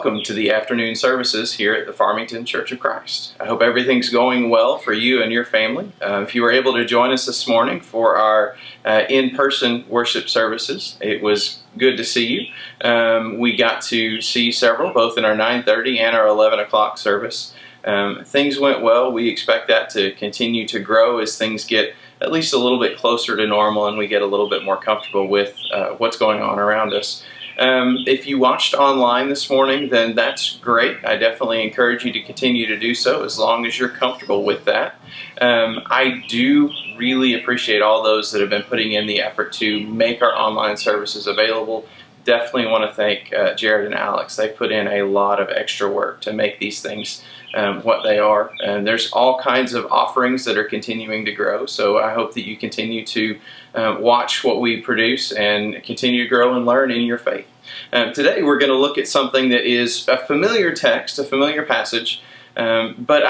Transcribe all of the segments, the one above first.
Welcome to the afternoon services here at the Farmington Church of Christ. I hope everything's going well for you and your family. If you were able to join us this morning for our in-person worship services, it was good to see you. We got to see several, both in our 9:30 and our 11 o'clock service. Things went well. We expect that to continue to grow as things get at least a little bit closer to normal and we get a little bit more comfortable with what's going on around us. If you watched online this morning, then that's great. I definitely encourage you to continue to do so as long as you're comfortable with that. I do really appreciate all those that have been putting in the effort to make our online services available. Definitely want to thank Jared and Alex. They put in a lot of extra work to make these things what they are. And there's all kinds of offerings that are continuing to grow. So I hope that you continue to watch what we produce and continue to grow and learn in your faith. Today we're going to look at something that is a familiar text, a familiar passage, but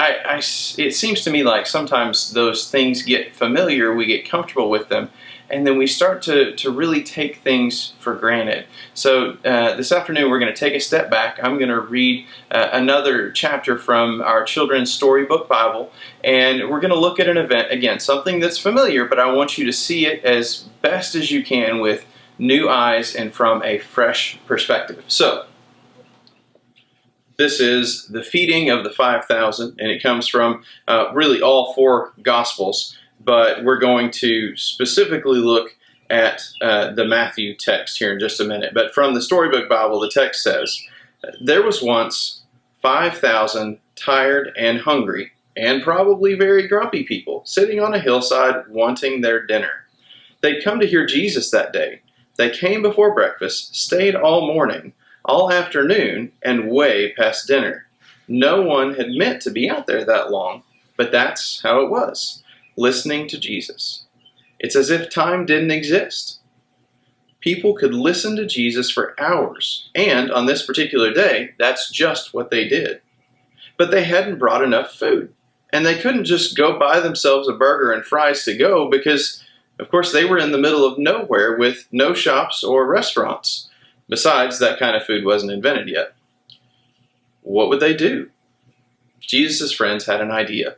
it seems to me like sometimes those things get familiar, we get comfortable with them, and then we start to really take things for granted. So this afternoon we're going to take a step back. I'm going to read another chapter from our children's storybook Bible, and we're going to look at an event, again, something that's familiar, but I want you to see it as best as you can with new eyes and from a fresh perspective. So this is the feeding of the 5,000, and it comes from really all four Gospels. But we're going to specifically look at the Matthew text here in just a minute. But from the Storybook Bible, the text says, "There was once 5,000 tired and hungry, and probably very grumpy people, sitting on a hillside wanting their dinner. They'd come to hear Jesus that day. They came before breakfast, stayed all morning, all afternoon, and way past dinner. No one had meant to be out there that long, but that's how it was. Listening to Jesus. It's as if time didn't exist. People could listen to Jesus for hours, and on this particular day, that's just what they did. But they hadn't brought enough food, and they couldn't just go buy themselves a burger and fries to go because, of course, they were in the middle of nowhere with no shops or restaurants. Besides, that kind of food wasn't invented yet. What would they do? Jesus' friends had an idea.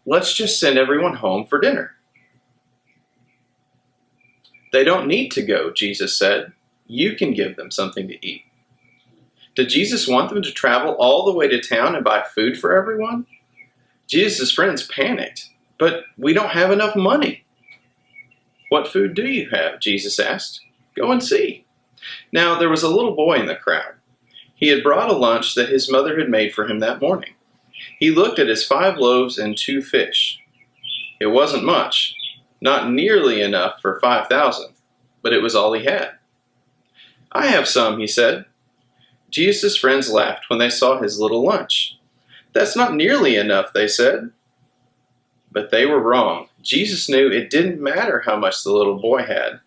Let's just send everyone home for dinner. They don't need to go, Jesus said. You can give them something to eat. Did Jesus want them to travel all the way to town and buy food for everyone? Jesus' friends panicked. But we don't have enough money. What food do you have? Jesus asked. Go and see. Now there was a little boy in the crowd. He had brought a lunch that his mother had made for him that morning. He looked at his 5 loaves and 2 fish. It wasn't much, not nearly enough for 5,000, but it was all he had. I have some, he said. Jesus' friends laughed when they saw his little lunch. That's not nearly enough, they said. But they were wrong. Jesus knew it didn't matter how much the little boy had.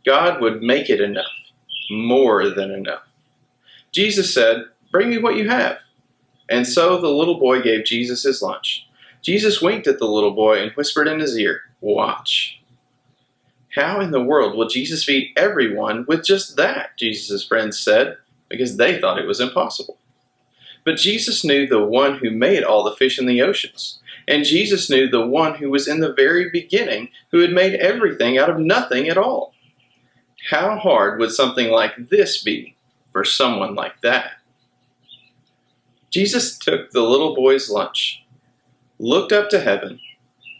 God would make it enough, more than enough. Jesus said, bring me what you have. And so the little boy gave Jesus his lunch. Jesus winked at the little boy and whispered in his ear, watch. How in the world will Jesus feed everyone with just that? Jesus' friends said, because they thought it was impossible. But Jesus knew the one who made all the fish in the oceans. And Jesus knew the one who was in the very beginning, who had made everything out of nothing at all. How hard would something like this be for someone like that? Jesus took the little boy's lunch, looked up to heaven,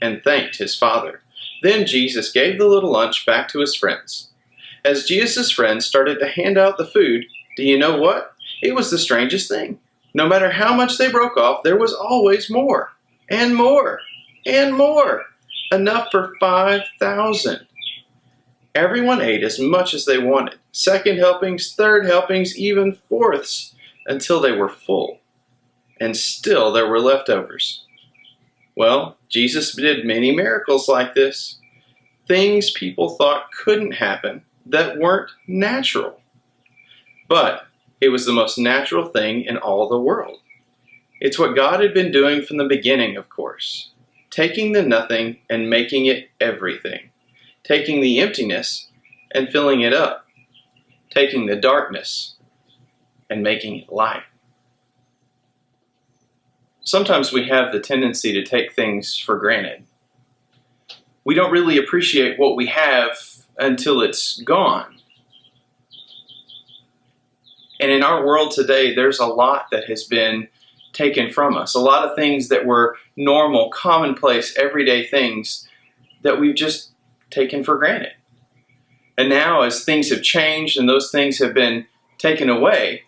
and thanked his Father. Then Jesus gave the little lunch back to his friends. As Jesus' friends started to hand out the food, do you know what? It was the strangest thing. No matter how much they broke off, there was always more, and more, and more. Enough for 5,000. Everyone ate as much as they wanted. Second helpings, third helpings, even fourths, until they were full. And still there were leftovers. Well, Jesus did many miracles like this. Things people thought couldn't happen that weren't natural. But it was the most natural thing in all the world. It's what God had been doing from the beginning, of course. Taking the nothing and making it everything. Taking the emptiness and filling it up. Taking the darkness and making it light. Sometimes we have the tendency to take things for granted. We don't really appreciate what we have until it's gone. And in our world today, there's a lot that has been taken from us. A lot of things that were normal, commonplace, everyday things that we've just taken for granted. And now as things have changed and those things have been taken away,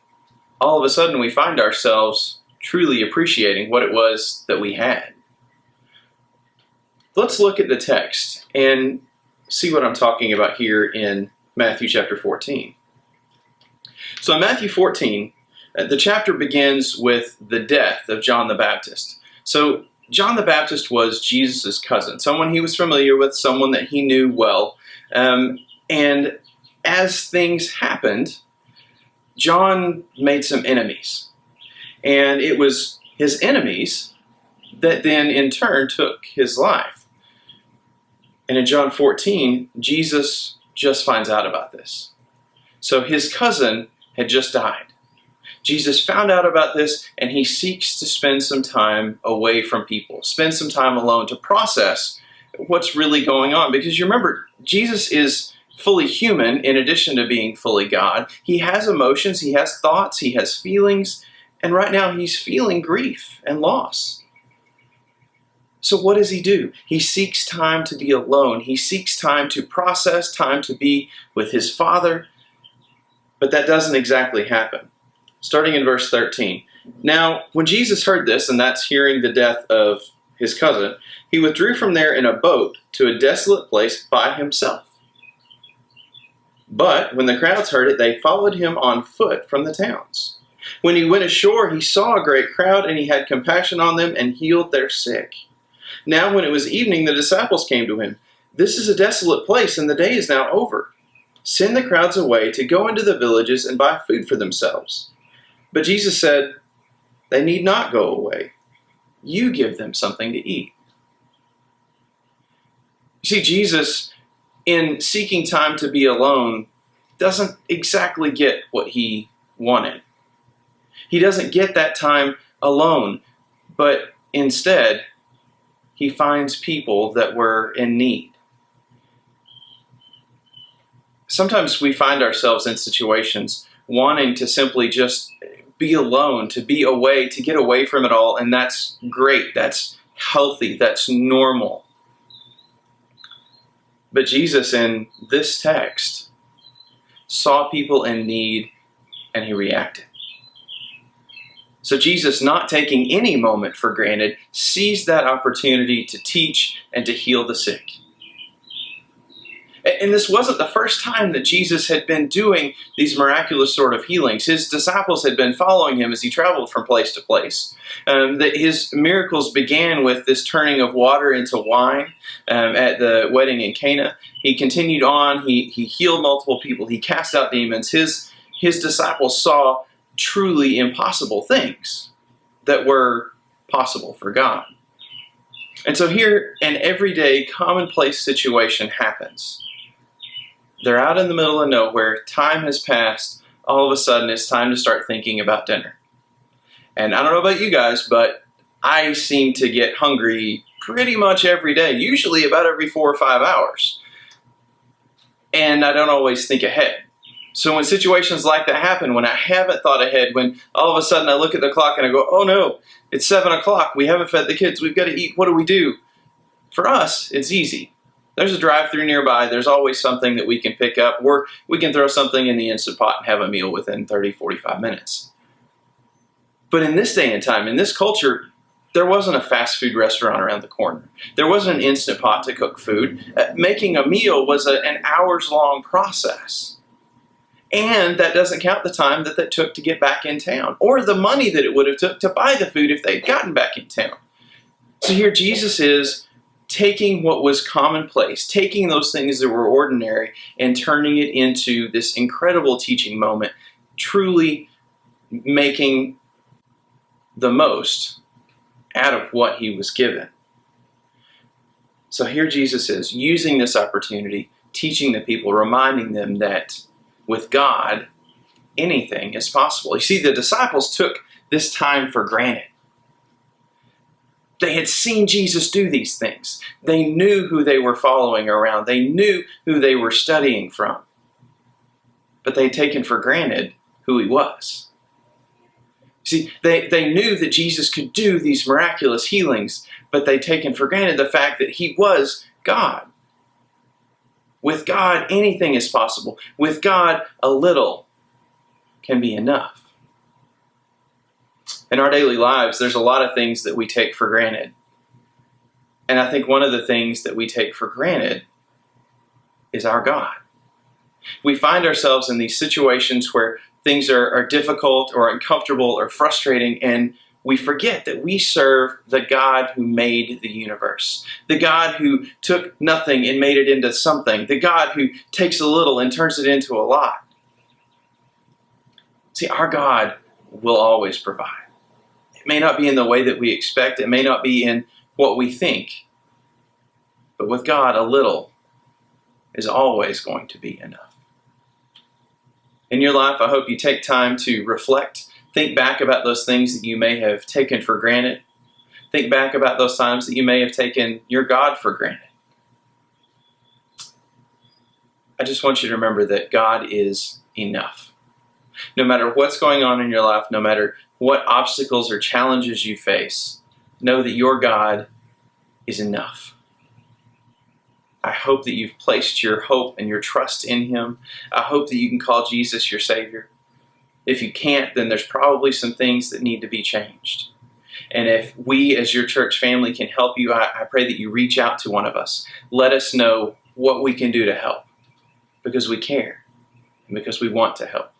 all of a sudden we find ourselves truly appreciating what it was that we had. Let's look at the text and see what I'm talking about here in Matthew chapter 14. So in Matthew 14, the chapter begins with the death of John the Baptist. So John the Baptist was Jesus' cousin, someone he was familiar with, someone that he knew well. And as things happened, John made some enemies. And it was his enemies that then in turn took his life. And in John 14, Jesus just finds out about this. So his cousin had just died. Jesus found out about this, and he seeks to spend some time away from people, spend some time alone to process what's really going on. Because you remember, Jesus is fully human in addition to being fully God. He has emotions, he has thoughts, he has feelings, and right now he's feeling grief and loss. So what does he do? He seeks time to be alone. He seeks time to process, time to be with his Father, but that doesn't exactly happen. Starting in verse 13. Now, when Jesus heard this, and that's hearing the death of his cousin, he withdrew from there in a boat to a desolate place by himself. But when the crowds heard it, they followed him on foot from the towns. When he went ashore, he saw a great crowd, and he had compassion on them and healed their sick. Now when it was evening, the disciples came to him. This is a desolate place, and the day is now over. Send the crowds away to go into the villages and buy food for themselves. But Jesus said, they need not go away. You give them something to eat. You see, Jesus, in seeking time to be alone, doesn't exactly get what he wanted. He doesn't get that time alone, but instead, he finds people that were in need. Sometimes we find ourselves in situations wanting to simply just be alone, to be away, to get away from it all, and that's great, that's healthy, that's normal. But Jesus in this text saw people in need and he reacted. So Jesus, not taking any moment for granted, seized that opportunity to teach and to heal the sick. And this wasn't the first time that Jesus had been doing these miraculous sort of healings. His disciples had been following him as he traveled from place to place. His miracles began with this turning of water into wine at the wedding in Cana. He continued on. He healed multiple people. He cast out demons. His disciples saw truly impossible things that were possible for God. And so here, an everyday, commonplace situation happens. They're out in the middle of nowhere, time has passed, all of a sudden it's time to start thinking about dinner. And I don't know about you guys, but I seem to get hungry pretty much every day, usually about every 4 or 5 hours. And I don't always think ahead. So when situations like that happen, when I haven't thought ahead, when all of a sudden I look at the clock and I go, oh no, it's 7 o'clock, we haven't fed the kids, we've got to eat, what do we do? For us, it's easy. There's a drive-through nearby, there's always something that we can pick up, or we can throw something in the Instant Pot and have a meal within 30, 45 minutes. But in this day and time, in this culture, there wasn't a fast food restaurant around the corner. There wasn't an Instant Pot to cook food. Making a meal was an hours-long process. And that doesn't count the time that it took to get back in town, or the money that it would have took to buy the food if they'd gotten back in town. So here Jesus is taking what was commonplace, taking those things that were ordinary and turning it into this incredible teaching moment, truly making the most out of what he was given. So here Jesus is using this opportunity, teaching the people, reminding them that with God, anything is possible. You see, the disciples took this time for granted. They had seen Jesus do these things. They knew who they were following around. They knew who they were studying from. But they had taken for granted who he was. See, they knew that Jesus could do these miraculous healings, but they'd taken for granted the fact that he was God. With God, anything is possible. With God, a little can be enough. In our daily lives, there's a lot of things that we take for granted. And I think one of the things that we take for granted is our God. We find ourselves in these situations where things are difficult or uncomfortable or frustrating, and we forget that we serve the God who made the universe, the God who took nothing and made it into something, the God who takes a little and turns it into a lot. See, our God will always provide. It may not be in the way that we expect, it may not be in what we think, but with God, a little is always going to be enough. In your life, I hope you take time to reflect. Think back about those things that you may have taken for granted. Think back about those times that you may have taken your God for granted. I just want you to remember that God is enough. No matter what's going on in your life, no matter what obstacles or challenges you face, know that your God is enough. I hope that you've placed your hope and your trust in him. I hope that you can call Jesus your Savior. If you can't, then there's probably some things that need to be changed. And if we as your church family can help you, I pray that you reach out to one of us. Let us know what we can do to help, because we care and because we want to help.